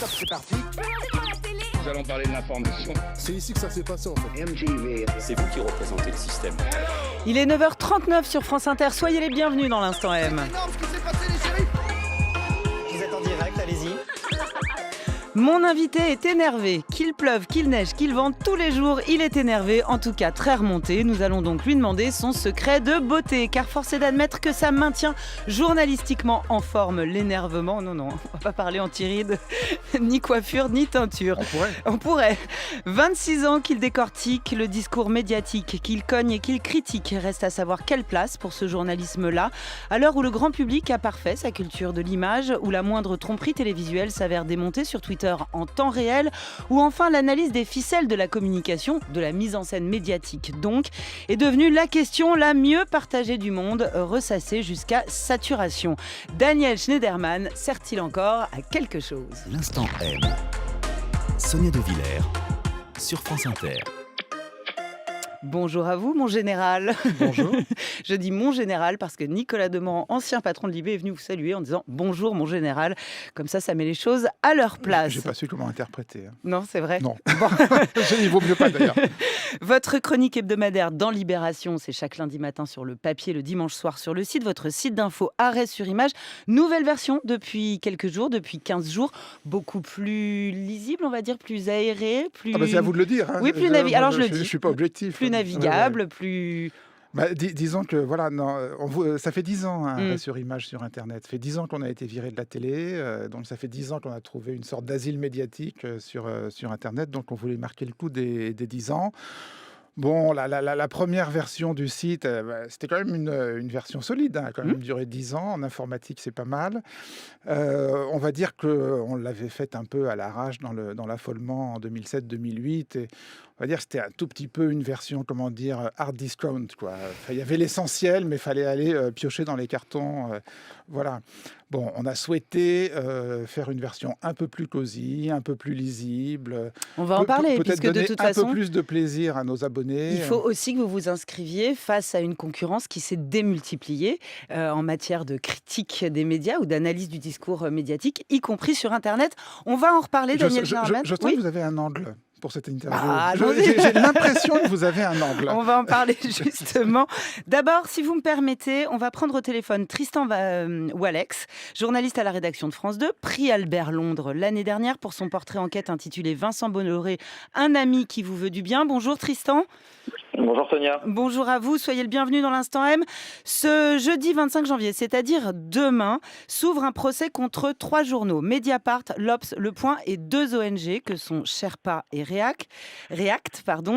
top, c'est parti. Nous allons parler de l'information. C'est ici que ça s'est passé en fait. MTV. C'est vous qui représentez le système. Il est 9h39 sur France Inter. Soyez les bienvenus dans l'Instant M. C'est énorme ce qui s'est passé, les chéris. Vous êtes en direct, allez-y. Mon invité est énervé. Qu'il pleuve, qu'il neige, qu'il vente, tous les jours, il est énervé, en tout cas très remonté. Nous allons donc lui demander son secret de beauté, car force est d'admettre que ça maintient journalistiquement en forme l'énervement. Non, on va pas parler anti-rides, ni coiffure, ni teinture. On pourrait. 26 ans qu'il décortique le discours médiatique, qu'il cogne et qu'il critique. Reste à savoir quelle place pour ce journalisme-là, à l'heure où le grand public a parfait sa culture de l'image, où la moindre tromperie télévisuelle s'avère démontée sur Twitter en temps réel, ou enfin l'analyse des ficelles de la communication, de la mise en scène médiatique donc, est devenue la question la mieux partagée du monde, ressassée jusqu'à saturation. Daniel Schneiderman sert-il encore à quelque chose ? L'Instant M. Sonia De Villers sur France Inter. Bonjour à vous, mon général. Bonjour. Je dis mon général parce que Nicolas Demorand, ancien patron de Libé, est venu vous saluer en disant bonjour, mon général. Comme ça met les choses à leur place. J'ai pas su comment interpréter. Non, c'est vrai. Non. Bon. Il vaut mieux pas d'ailleurs. Votre chronique hebdomadaire dans Libération, c'est chaque lundi matin sur le papier, le dimanche soir sur le site. Votre site d'info Arrêt sur image. Nouvelle version depuis quelques jours, depuis 15 jours. Beaucoup plus lisible, on va dire, plus aéré. Plus... Ah bah c'est à vous de le dire. Hein. Oui, plus navigable. Alors je le dis. Je suis pas objectif. Plus navigable, ouais. Plus... Disons que voilà, ça fait 10 ans Arrêt sur image sur Internet. Ça fait 10 ans qu'on a été viré de la télé. Donc ça fait 10 ans qu'on a trouvé une sorte d'asile médiatique sur Internet. Donc on voulait marquer le coup des 10 ans. Bon, la première version du site, c'était quand même une version solide, hein, quand même duré 10 ans. En informatique, c'est pas mal. On va dire qu'on l'avait faite un peu à l'arrache dans l'affolement en 2007-2008. Et on va dire que c'était un tout petit peu une version, hard discount, quoi. Enfin, il y avait l'essentiel, mais il fallait aller piocher dans les cartons. Voilà. Bon, on a souhaité faire une version un peu plus cosy, un peu plus lisible. On va en parler, peut-être puisque de donner toute un façon... peu plus de plaisir à nos abonnés. Il faut aussi que vous vous inscriviez face à une concurrence qui s'est démultipliée en matière de critique des médias ou d'analyse du discours médiatique, y compris sur Internet. On va en reparler, Daniel Schneiderman. Je sens que vous avez un angle pour cette interview. J'ai l'impression que vous avez un angle. On va en parler justement. D'abord, si vous me permettez, on va prendre au téléphone Tristan Walex, journaliste à la rédaction de France 2, prix Albert Londres l'année dernière pour son portrait enquête intitulé Vincent Bolloré, un ami qui vous veut du bien. Bonjour Tristan. Bonjour Sonia. Bonjour à vous, soyez le bienvenu dans l'Instant M. Ce jeudi 25 janvier, c'est-à-dire demain, s'ouvre un procès contre 3 journaux, Mediapart, l'Obs, Le Point et 2 ONG que sont Sherpa et React,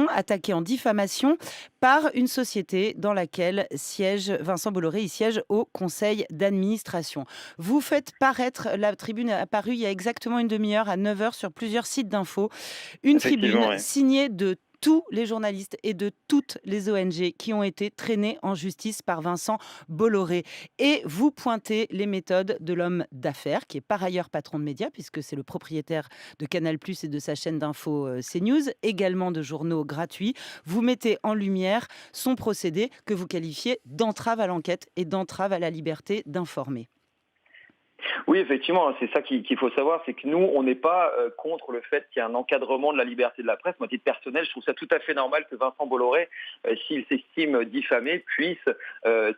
attaqués en diffamation par une société dans laquelle siège Vincent Bolloré, il siège au conseil d'administration. Vous faites paraître, la tribune est apparue il y a exactement une demi-heure à 9h sur plusieurs sites d'infos, une tribune signée de tous les journalistes et de toutes les ONG qui ont été traînés en justice par Vincent Bolloré. Et vous pointez les méthodes de l'homme d'affaires, qui est par ailleurs patron de médias, puisque c'est le propriétaire de Canal+ et de sa chaîne d'info CNews, également de journaux gratuits. Vous mettez en lumière son procédé que vous qualifiez d'entrave à l'enquête et d'entrave à la liberté d'informer. Oui, effectivement, c'est ça qu'il faut savoir, c'est que nous, on n'est pas contre le fait qu'il y ait un encadrement de la liberté de la presse. Moi, à titre personnel, je trouve ça tout à fait normal que Vincent Bolloré, s'il s'estime diffamé, puisse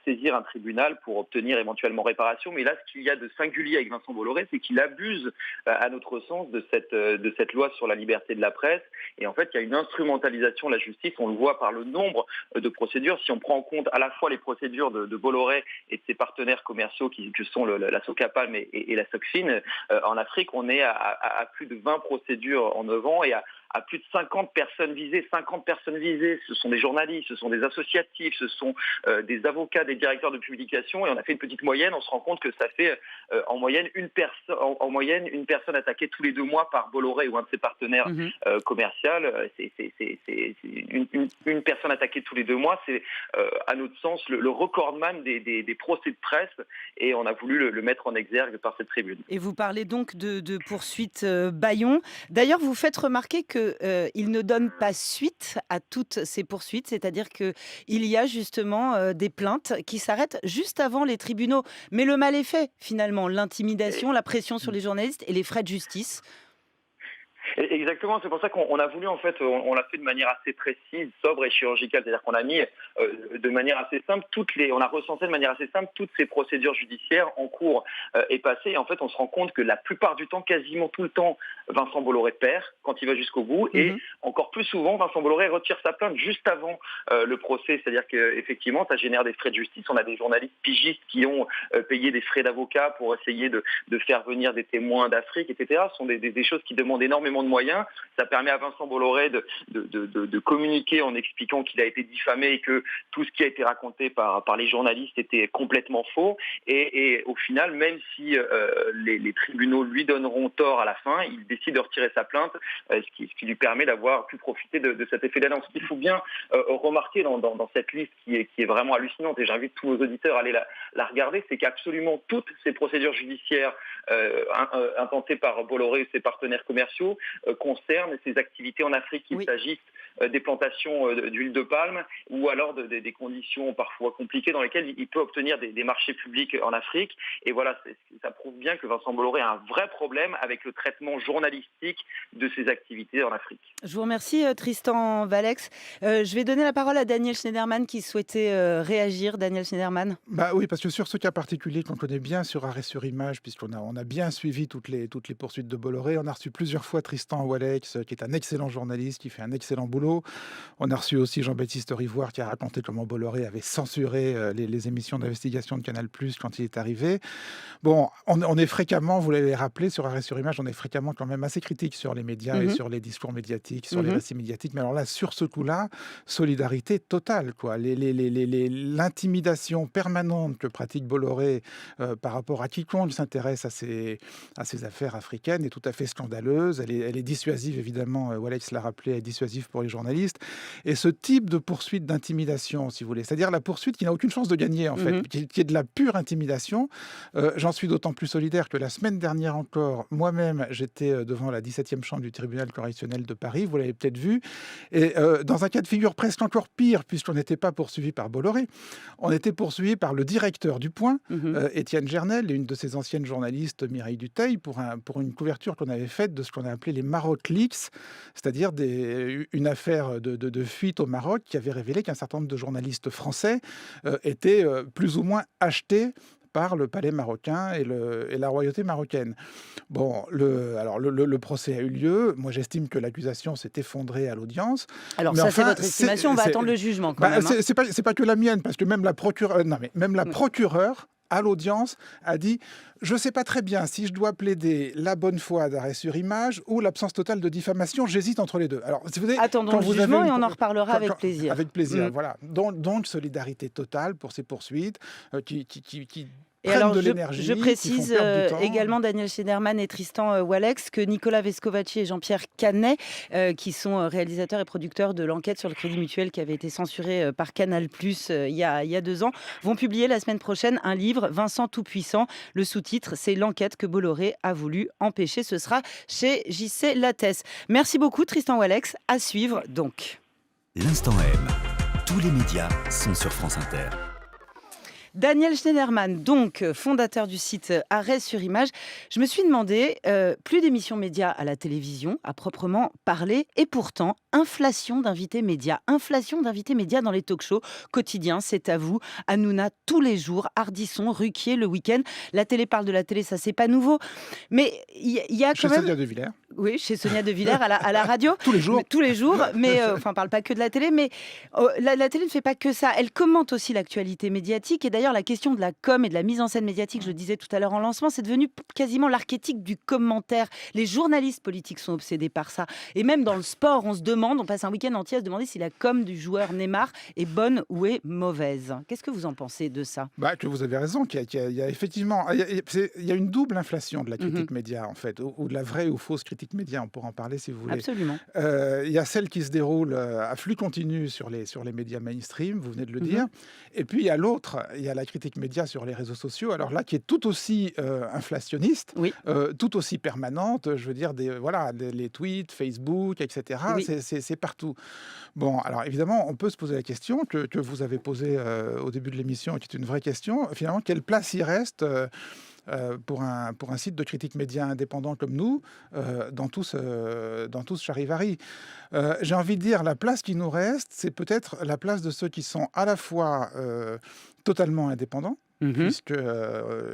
saisir un tribunal pour obtenir éventuellement réparation. Mais là, ce qu'il y a de singulier avec Vincent Bolloré, c'est qu'il abuse, à notre sens, de cette loi sur la liberté de la presse. Et en fait, il y a une instrumentalisation de la justice. On le voit par le nombre de procédures. Si on prend en compte à la fois les procédures de Bolloré et de ses partenaires commerciaux, que sont la Socapalm et la Socfin, en Afrique, on est à plus de 20 procédures en 9 ans et à plus de 50 personnes visées. 50 personnes visées, ce sont des journalistes, ce sont des associatifs, ce sont des avocats, des directeurs de publication. Et on a fait une petite moyenne, on se rend compte que ça fait en moyenne une personne attaquée tous les 2 mois par Bolloré ou un de ses partenaires commerciaux. C'est une personne attaquée tous les 2 mois. C'est, à notre sens, le recordman des procès de presse. Et on a voulu le mettre en exergue par cette tribune. Et vous parlez donc de poursuites bâillons. D'ailleurs, vous faites remarquer qu'il ne donne pas suite à toutes ces poursuites, c'est-à-dire qu'il y a justement des plaintes qui s'arrêtent juste avant les tribunaux. Mais le mal est fait, finalement, l'intimidation, la pression sur les journalistes et les frais de justice. Exactement, c'est pour ça qu'on a voulu, en fait, on l'a fait de manière assez précise, sobre et chirurgicale, c'est-à-dire qu'on a mis de manière assez simple on a recensé de manière assez simple toutes ces procédures judiciaires en cours et passées. Et en fait, on se rend compte que la plupart du temps, quasiment tout le temps, Vincent Bolloré perd quand il va jusqu'au bout, et encore plus souvent, Vincent Bolloré retire sa plainte juste avant le procès, c'est-à-dire qu'effectivement, ça génère des frais de justice. On a des journalistes pigistes qui ont payé des frais d'avocat pour essayer de faire venir des témoins d'Afrique, etc. Ce sont des choses qui demandent énormément de moyens. Ça permet à Vincent Bolloré de communiquer en expliquant qu'il a été diffamé et que tout ce qui a été raconté par les journalistes était complètement faux. Et au final, même si les tribunaux lui donneront tort à la fin, il décide de retirer sa plainte, ce qui lui permet d'avoir pu profiter de cet effet d'annonce. Ce qu'il faut bien remarquer dans cette liste qui est vraiment hallucinante, et j'invite tous nos auditeurs à aller la regarder, c'est qu'absolument toutes ces procédures judiciaires intentées par Bolloré et ses partenaires commerciaux concernent ses activités en Afrique, qu'il s'agisse des plantations d'huile de palme ou alors des conditions parfois compliquées dans lesquelles il peut obtenir des marchés publics en Afrique. Et voilà, ça prouve bien que Vincent Bolloré a un vrai problème avec le traitement journalistique de ses activités en Afrique. Je vous remercie Tristan Walex. Je vais donner la parole à Daniel Schneiderman qui souhaitait réagir. Daniel Schneiderman. Oui, parce que sur ce cas particulier qu'on connaît bien sur Arrêt sur Image, puisqu'on a bien suivi toutes les poursuites de Bolloré, on a reçu plusieurs fois Tristan Walex, qui est un excellent journaliste, qui fait un excellent boulot. On a reçu aussi Jean-Baptiste Rivoire qui a raconté comment Bolloré avait censuré les émissions d'investigation de Canal+ quand il est arrivé. Bon, on est fréquemment, vous l'avez rappelé, sur Arrêt sur Image, on est fréquemment quand même assez critique sur les médias et sur les discours médiatiques, sur les récits médiatiques. Mais alors là, sur ce coup-là, solidarité totale, quoi. L'intimidation permanente que pratique Bolloré par rapport à quiconque s'intéresse à ces affaires africaines est tout à fait scandaleuse. Elle est dissuasive, évidemment. Walex l'a rappelé, elle est dissuasive pour les journalistes. Et ce type de poursuite d'intimidation, si vous voulez, c'est-à-dire la poursuite qui n'a aucune chance de gagner, en fait, qui est de la pure intimidation, j'en suis d'autant plus solidaire que la semaine dernière encore, moi-même, j'étais devant la 17e chambre du tribunal correctionnel de Paris, vous l'avez peut-être vu, et dans un cas de figure presque encore pire, puisqu'on n'était pas poursuivi par Bolloré, on était poursuivi par le directeur du Point, Étienne Gernel, et une de ses anciennes journalistes, Mireille Dutheil, pour une couverture qu'on avait faite de ce qu'on a appelé les Maroc Leaks, c'est-à-dire une affaire de fuite au Maroc qui avait révélé qu'un certain nombre de journalistes français étaient plus ou moins achetés par le palais marocain et la royauté marocaine. Bon, le procès a eu lieu. Moi, j'estime que l'accusation s'est effondrée à l'audience. Alors ça, c'est votre estimation. On va attendre le jugement quand même. C'est pas que la mienne, parce que même la procureure à l'audience a dit « Je ne sais pas très bien si je dois plaider la bonne foi d'Arrêt sur Image ou l'absence totale de diffamation. J'hésite entre les deux. » Alors, si vous attendons le jugement et on en reparlera avec plaisir. Avec plaisir, voilà. Donc, solidarité totale pour ces poursuites qui et alors, de l'énergie, je précise également, Daniel Schneiderman et Tristan Walex, que Nicolas Vescovaci et Jean-Pierre Canet, qui sont réalisateurs et producteurs de l'enquête sur le Crédit Mutuel qui avait été censurée par Canal+ il y a 2 ans, vont publier la semaine prochaine un livre, Vincent Tout-Puissant. Le sous-titre, c'est l'enquête que Bolloré a voulu empêcher. Ce sera chez JC Lattès. Merci beaucoup, Tristan Walex. À suivre, donc. L'Instant M. Tous les médias sont sur France Inter. Daniel Schneiderman, donc fondateur du site Arrêt sur Image. Je me suis demandé, plus d'émissions médias à la télévision, à proprement parler, et pourtant, inflation d'invités médias dans les talk-shows quotidiens, c'est à vous, Hanouna tous les jours, Ardisson, Ruquier le week-end. La télé parle de la télé, ça c'est pas nouveau. Mais il y a quand même... Sonia De Villers. Oui, chez Sonia De Villers à la radio. Tous les jours. Tous les jours, mais on parle pas que de la télé, mais la télé ne fait pas que ça. Elle commente aussi l'actualité médiatique. Et d'ailleurs, la question de la com et de la mise en scène médiatique, je le disais tout à l'heure en lancement, c'est devenu quasiment l'archétype du commentaire. Les journalistes politiques sont obsédés par ça. Et même dans le sport, on passe un week-end entier à se demander si la com du joueur Neymar est bonne ou est mauvaise. Qu'est-ce que vous en pensez de ça ? Que vous avez raison, qu'il y a effectivement il y a une double inflation de la critique média, en fait, ou de la vraie ou fausse critique média, on pourra en parler si vous voulez. Absolument. Il y a celle qui se déroule à flux continu sur les médias mainstream, vous venez de le dire, et puis il y a l'autre, il y a la critique média sur les réseaux sociaux, alors là qui est tout aussi inflationniste, tout aussi permanente, je veux dire, les tweets, Facebook, etc., c'est partout. Bon, alors évidemment, on peut se poser la question que vous avez posée au début de l'émission, qui est une vraie question, finalement, quelle place il reste pour un site de critique média indépendant comme nous, dans tout ce charivari. J'ai envie de dire, la place qui nous reste, c'est peut-être la place de ceux qui sont à la fois totalement indépendants, puisque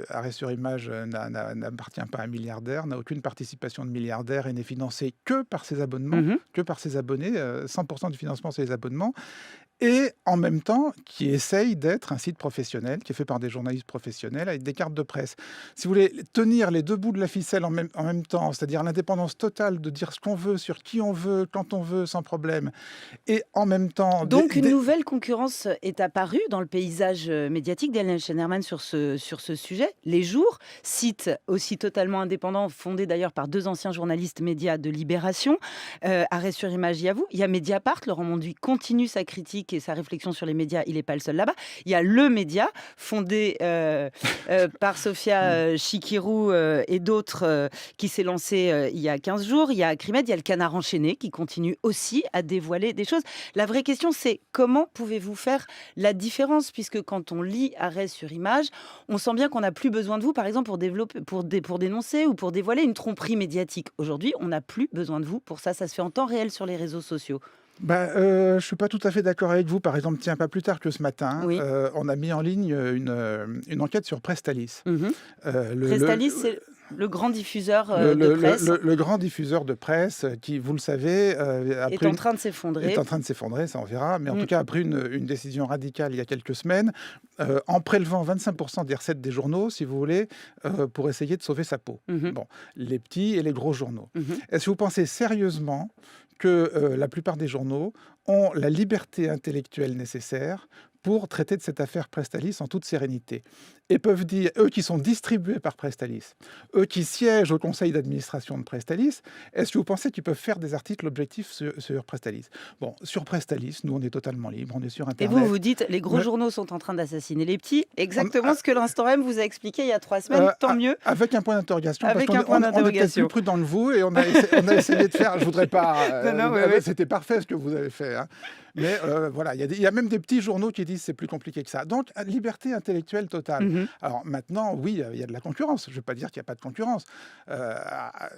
Arrêt sur Image n'appartient pas à un milliardaire, n'a aucune participation de milliardaire et n'est financé que par ses abonnements, que par ses abonnés. 100% du financement, c'est les abonnements. Et en même temps, qui essaye d'être un site professionnel, qui est fait par des journalistes professionnels avec des cartes de presse. Si vous voulez tenir les deux bouts de la ficelle en même temps, c'est-à-dire l'indépendance totale de dire ce qu'on veut, sur qui on veut, quand on veut, sans problème, et en même temps... Donc une nouvelle concurrence est apparue dans le paysage médiatique. Daniel Schneiderman sur ce sujet. Les Jours, site aussi totalement indépendant, fondé d'ailleurs par 2 anciens journalistes médias de Libération. Arrêt sur Image, il y a vous. Il y a Mediapart. Laurent Monduit continue sa critique et sa réflexion sur les médias. Il n'est pas le seul là-bas. Il y a Le Média, fondé par Sophia Chikirou et d'autres, qui s'est lancé il y a 15 jours. Il y a Acrimed, il y a le Canard enchaîné qui continue aussi à dévoiler des choses. La vraie question, c'est comment pouvez-vous faire la différence, puisque quand on lit Arrêt sur Image, on sent bien qu'on n'a plus besoin de vous, par exemple, pour dénoncer ou pour dévoiler une tromperie médiatique. Aujourd'hui, on n'a plus besoin de vous pour ça. Ça se fait en temps réel sur les réseaux sociaux. Je ne suis pas tout à fait d'accord avec vous. Par exemple, pas plus tard que ce matin, Oui. on a mis en ligne une enquête sur Prestalis. Prestalis, c'est le grand diffuseur de presse. Le grand diffuseur de presse qui, vous le savez, est en train de s'effondrer. Est en train de s'effondrer, ça on verra. Mais en tout cas, a pris une décision radicale il y a quelques semaines, en prélevant 25% des recettes des journaux, si vous voulez, pour essayer de sauver sa peau. Bon, les petits et les gros journaux. Est-ce que vous pensez sérieusement que la plupart des journaux ont la liberté intellectuelle nécessaire pour traiter de cette affaire Prestalis en toute sérénité? Et peuvent dire, eux qui sont distribués par Prestalis, eux qui siègent au conseil d'administration de Prestalis, est-ce que vous pensez qu'ils peuvent faire des articles objectifs sur Prestalis? Bon, sur Prestalis, nous on est totalement libre, on est sur Internet. Et vous dites, les gros journaux sont en train d'assassiner les petits. Exactement ce que l'Instant M vous a expliqué il y a 3 semaines, tant mieux. Avec un point d'interrogation, Avec parce un point qu'on est peut-être d'interrogation. plus prudent que vous, et on a essayé de faire, je voudrais pas... ouais. C'était parfait ce que vous avez fait, hein. Mais voilà, il y a même des petits journaux qui disent c'est plus compliqué que ça. Donc, liberté intellectuelle totale. Alors maintenant, oui, il y a de la concurrence. Je ne veux pas dire qu'il n'y a pas de concurrence.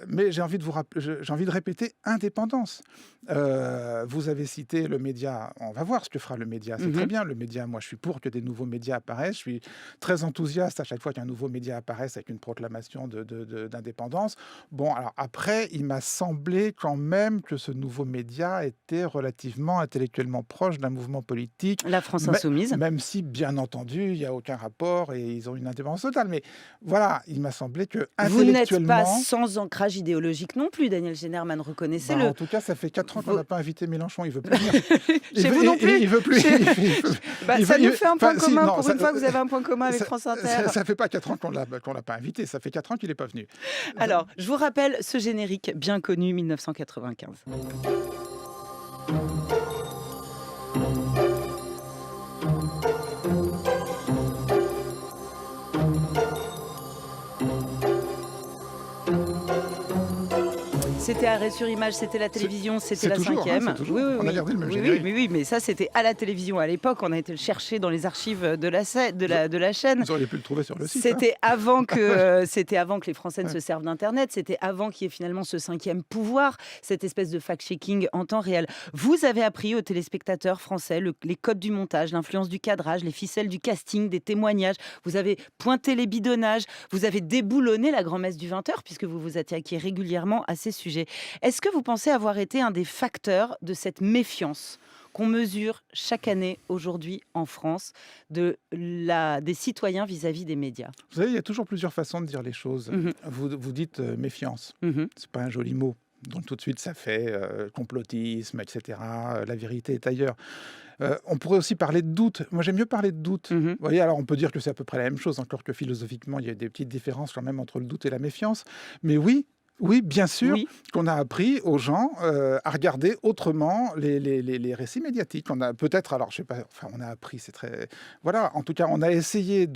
Mais j'ai envie de répéter indépendance. Vous avez cité le média. On va voir ce que fera le média. C'est très bien, le média. Moi, je suis pour que des nouveaux médias apparaissent. Je suis très enthousiaste à chaque fois qu'un nouveau média apparaisse avec une proclamation d'indépendance. Bon, alors après, il m'a semblé quand même que ce nouveau média était relativement intellectuellement proche d'un mouvement politique. La France Insoumise. Même si, bien entendu, il n'y a aucun rapport et ils ont une indépendance totale. Mais voilà, il m'a semblé que vous n'êtes intellectuellement... pas sans ancrage idéologique non plus, Daniel Schneiderman, reconnaissez-le. En tout cas, ça fait 4 ans qu'on n'a pas invité Mélenchon, il ne veut plus venir. Chez vous non plus. Il ne veut plus. Ça nous fait un point commun, pour une fois que vous avez un point commun avec France Inter. Ça ne fait pas 4 ans qu'on ne l'a pas invité, ça fait 4 ans qu'il n'est pas venu. Alors, je vous rappelle ce générique bien connu, 1995. C'était Arrêt sur Image, c'était la télévision, c'était la toujours, 5e. Hein, oui, on a gardé le même générique. Oui, mais ça c'était à la télévision à l'époque. On a été le chercher dans les archives de la chaîne. Vous auriez pu le trouver sur le site. C'était avant que les Français ne se servent d'Internet. C'était avant qu'il y ait finalement ce 5e pouvoir, cette espèce de fact-checking en temps réel. Vous avez appris aux téléspectateurs français les codes du montage, l'influence du cadrage, les ficelles du casting, des témoignages. Vous avez pointé les bidonnages. Vous avez déboulonné la grand-messe du 20h puisque vous vous attaquiez régulièrement à ces sujets. Est-ce que vous pensez avoir été un des facteurs de cette méfiance qu'on mesure chaque année aujourd'hui en France des citoyens vis-à-vis des médias? Vous savez, il y a toujours plusieurs façons de dire les choses. Vous dites méfiance. C'est pas un joli mot. Donc tout de suite, ça fait complotisme, etc. La vérité est ailleurs. On pourrait aussi parler de doute. Moi, j'aime mieux parler de doute. Vous voyez, alors on peut dire que c'est à peu près la même chose, encore que philosophiquement, il y a des petites différences quand même entre le doute et la méfiance. Mais oui, bien sûr, qu'on a appris aux gens à regarder autrement les récits médiatiques. On a peut-être, alors je sais pas, enfin on a appris, c'est très... Voilà, en tout cas, on a essayé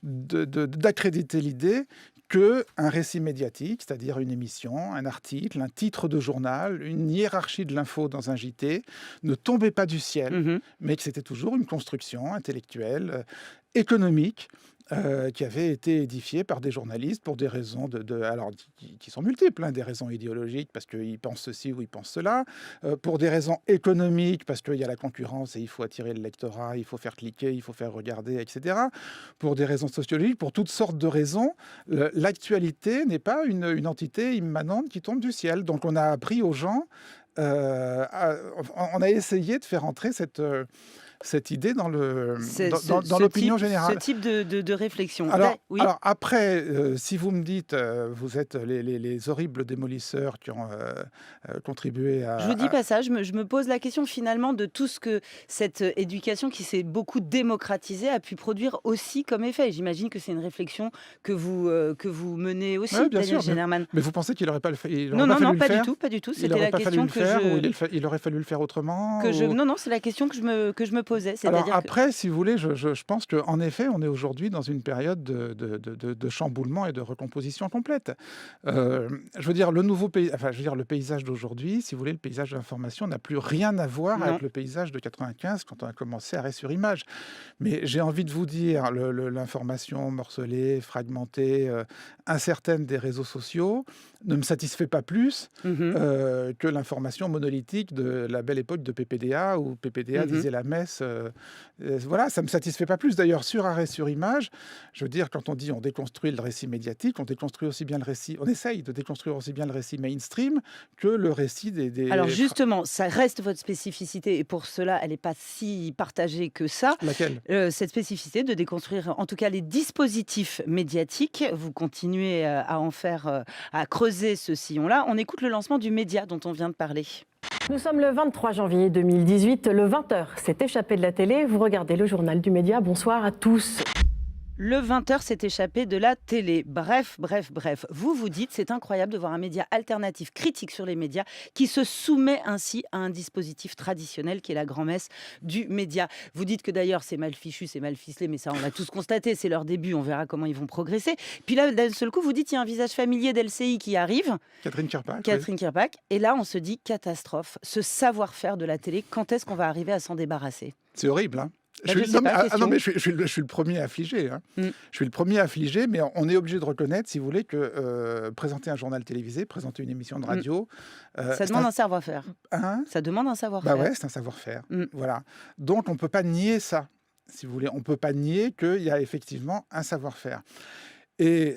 d'accréditer l'idée qu'un récit médiatique, c'est-à-dire une émission, un article, un titre de journal, une hiérarchie de l'info dans un JT, ne tombait pas du ciel, mais que c'était toujours une construction intellectuelle, économique, qui avait été édifié par des journalistes pour des raisons alors, qui sont multiples, hein, des raisons idéologiques parce qu'ils pensent ceci ou ils pensent cela, pour des raisons économiques parce qu'il y a la concurrence et il faut attirer le lectorat, il faut faire cliquer, il faut faire regarder, etc. Pour des raisons sociologiques, pour toutes sortes de raisons, l'actualité n'est pas une entité immanente qui tombe du ciel. Donc on a appris aux gens, on a essayé de faire entrer cette idée dans l'opinion générale. Ce type de réflexion. Alors, oui. alors après, si vous me dites, vous êtes les horribles démolisseurs qui ont contribué à... Je vous dis pas ça, je me pose la question finalement de tout ce que cette éducation qui s'est beaucoup démocratisée a pu produire aussi comme effet. J'imagine que c'est une réflexion que vous menez aussi, Ouais, bien Daniel sûr, Schneiderman. mais vous pensez qu'il n'aurait pas fallu Non, le pas faire du tout, pas du tout. Il C'était n'aurait la pas fallu question le que faire je... ou il aurait fallu le faire autrement Non, c'est la question que je me posais. Alors C'est-à-dire après, si vous voulez, je pense qu'en effet, on est aujourd'hui dans une période de chamboulement et de recomposition complète. Je veux dire, le paysage d'aujourd'hui, si vous voulez, le paysage de l'information n'a plus rien à voir avec le paysage de 95 quand on a commencé Arrêt sur image. Mais j'ai envie de vous dire, l'information morcelée, fragmentée, incertaine des réseaux sociaux ne me satisfait pas plus que l'information monolithique de la belle époque de PPDA, où PPDA disait la messe. Voilà, ça ne me satisfait pas plus. D'ailleurs, sur Arrêt sur image, je veux dire, quand on dit on déconstruit le récit médiatique, on déconstruit aussi bien le récit, on essaye de déconstruire aussi bien le récit mainstream que le récit des... Alors justement, ça reste votre spécificité et pour cela, elle n'est pas si partagée que ça. Laquelle ? Cette spécificité de déconstruire en tout cas les dispositifs médiatiques. Vous continuez à en faire, à creuser ce sillon-là. On écoute le lancement du média dont on vient de parler. Nous sommes le 23 janvier 2018, le 20h s'est échappé de la télé. Vous regardez le journal du média. Bonsoir à tous. Le 20h s'est échappé de la télé. Bref. Vous dites, c'est incroyable de voir un média alternatif critique sur les médias qui se soumet ainsi à un dispositif traditionnel qui est la grand-messe du média. Vous dites que d'ailleurs c'est mal fichu, c'est mal ficelé, mais ça on l'a tous constaté, c'est leur début, on verra comment ils vont progresser. Puis là, d'un seul coup, vous dites, il y a un visage familier d'LCI qui arrive. Catherine Kirpak. Kirpak. Et là, on se dit, catastrophe, ce savoir-faire de la télé, quand est-ce qu'on va arriver à s'en débarrasser ? C'est horrible, hein. Je suis le premier affligé. Hein. Je suis le premier affligé, mais on est obligé de reconnaître, si vous voulez, que présenter un journal télévisé, présenter une émission de radio... ça demande un savoir-faire. Hein ? Ça demande un savoir-faire. Bah ouais, c'est un savoir-faire. Voilà. Donc, on ne peut pas nier ça, si vous voulez. On ne peut pas nier qu'il y a effectivement un savoir-faire. Et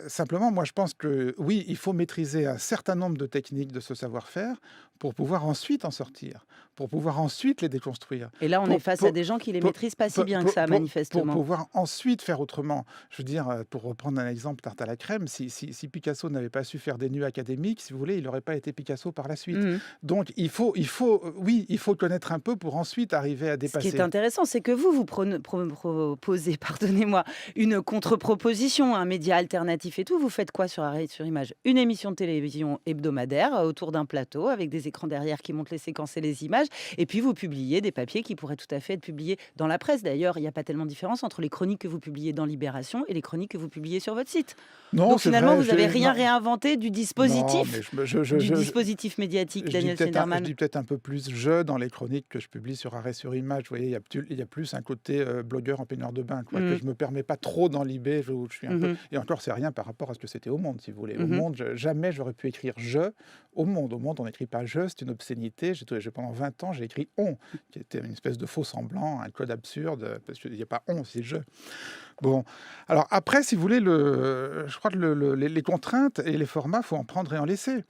simplement, moi, je pense que oui, il faut maîtriser un certain nombre de techniques de ce savoir-faire pour pouvoir ensuite en sortir, pour pouvoir ensuite les déconstruire. Et là, on est face à des gens qui les maîtrisent pas si bien que ça, manifestement. Pour pouvoir ensuite faire autrement. Je veux dire, pour reprendre un exemple tarte à la crème, si Picasso n'avait pas su faire des nus académiques, si vous voulez, il n'aurait pas été Picasso par la suite. Donc, il faut connaître un peu pour ensuite arriver à dépasser. Ce qui est intéressant, c'est que vous proposez, pardonnez-moi, une contre-proposition, un média alternatif et tout. Vous faites quoi sur Arrêt sur image ? Une émission de télévision hebdomadaire autour d'un plateau avec des écrans derrière qui montrent les séquences et les images. Et puis, vous publiez des papiers qui pourraient tout à fait être publiés dans la presse. D'ailleurs, il n'y a pas tellement de différence entre les chroniques que vous publiez dans Libération et les chroniques que vous publiez sur votre site. Non, donc, finalement, vous n'avez rien non. réinventé du dispositif, dispositif médiatique, Daniel Schneiderman. Je dis peut-être un peu plus je dans les chroniques que je publie sur Arrêt sur image. Vous voyez, il y a plus un côté blogueur en peignoir de bain, que je ne me permets pas trop dans Libé. Je suis un peu... Et encore, c'est rien par rapport à ce que c'était au Monde, si vous voulez. Au Monde, jamais j'aurais pu écrire je au Monde. Au Monde, on n'écrit pas je, c'est une obscénité. Pendant 20 ans, j'ai écrit on, qui était une espèce de faux semblant, un code absurde, parce qu'il n'y a pas on, c'est je. Bon, alors après, si vous voulez, je crois que les contraintes et les formats, il faut en prendre et en laisser.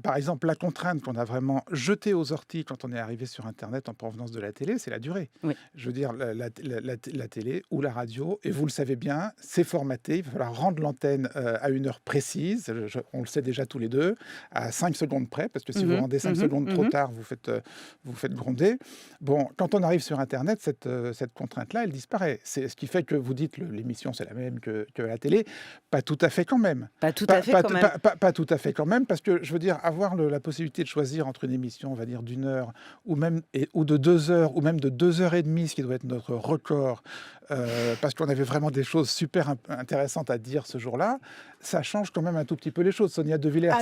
Par exemple, la contrainte qu'on a vraiment jetée aux orties quand on est arrivé sur Internet en provenance de la télé, c'est la durée. Oui. Je veux dire, la télé ou la radio, et vous le savez bien, c'est formaté. Il va falloir rendre l'antenne à une heure précise. On le sait déjà tous les deux, à 5 secondes près, parce que si vous rendez 5 secondes trop tard, vous faites gronder. Bon, quand on arrive sur Internet, cette contrainte-là, elle disparaît. C'est ce qui fait que vous dites l'émission, c'est la même que la télé. Pas tout à fait quand même. Pas tout à fait quand même, parce que je veux dire, avoir la possibilité de choisir entre une émission, on va dire, d'1 heure, ou de 2 heures, ou même de 2 heures et demie, ce qui doit être notre record, parce qu'on avait vraiment des choses super intéressantes à dire ce jour-là, ça change quand même un tout petit peu les choses. Sonia De Villers,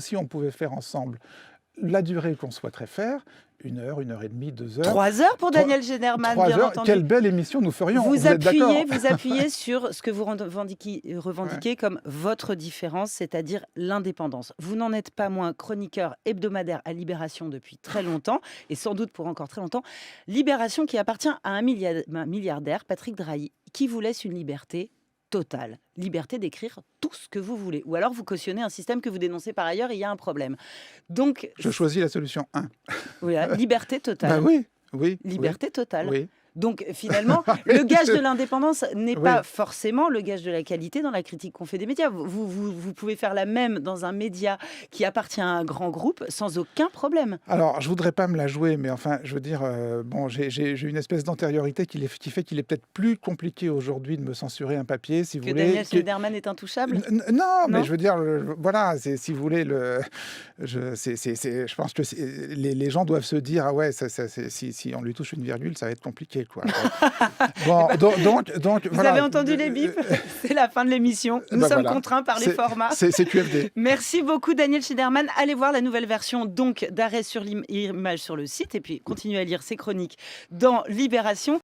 si on pouvait faire ensemble la durée qu'on souhaiterait faire, 1 heure, 1 heure et demie, 2 heures. 3 heures pour Daniel Schneiderman, 3 bien heures, entendu. quelle belle émission nous ferions. Vous êtes d'accord ? Vous appuyez sur ce que vous revendiquez comme votre différence, c'est-à-dire l'indépendance. Vous n'en êtes pas moins chroniqueur hebdomadaire à Libération depuis très longtemps, et sans doute pour encore très longtemps. Libération qui appartient à un milliardaire, Patrick Drahi, qui vous laisse une liberté totale. Liberté d'écrire tout ce que vous voulez. Ou alors vous cautionnez un système que vous dénoncez par ailleurs et il y a un problème. Donc, je choisis la solution 1. Voilà, liberté totale. Bah oui. Liberté totale. Oui. Donc finalement, le gage de l'indépendance n'est Oui. pas forcément le gage de la qualité dans la critique qu'on fait des médias. Vous pouvez faire la même dans un média qui appartient à un grand groupe sans aucun problème. Alors, je voudrais pas me la jouer, mais enfin, je veux dire, bon, j'ai une espèce d'antériorité qui fait qu'il est peut-être plus compliqué aujourd'hui de me censurer un papier, si vous voulez. Daniel Schneiderman est intouchable. Non, mais je veux dire, voilà, si vous voulez, je pense que les gens doivent se dire, ah ouais, si on lui touche une virgule, ça va être compliqué. Quoi. Bon, donc, vous voilà. avez entendu les bips. C'est la fin de l'émission. Nous sommes contraints par les formats. C'est QFD. Merci beaucoup Daniel Schneiderman. Allez voir la nouvelle version donc d'Arrêt sur l'image sur le site et puis continuez à lire ses chroniques dans Libération.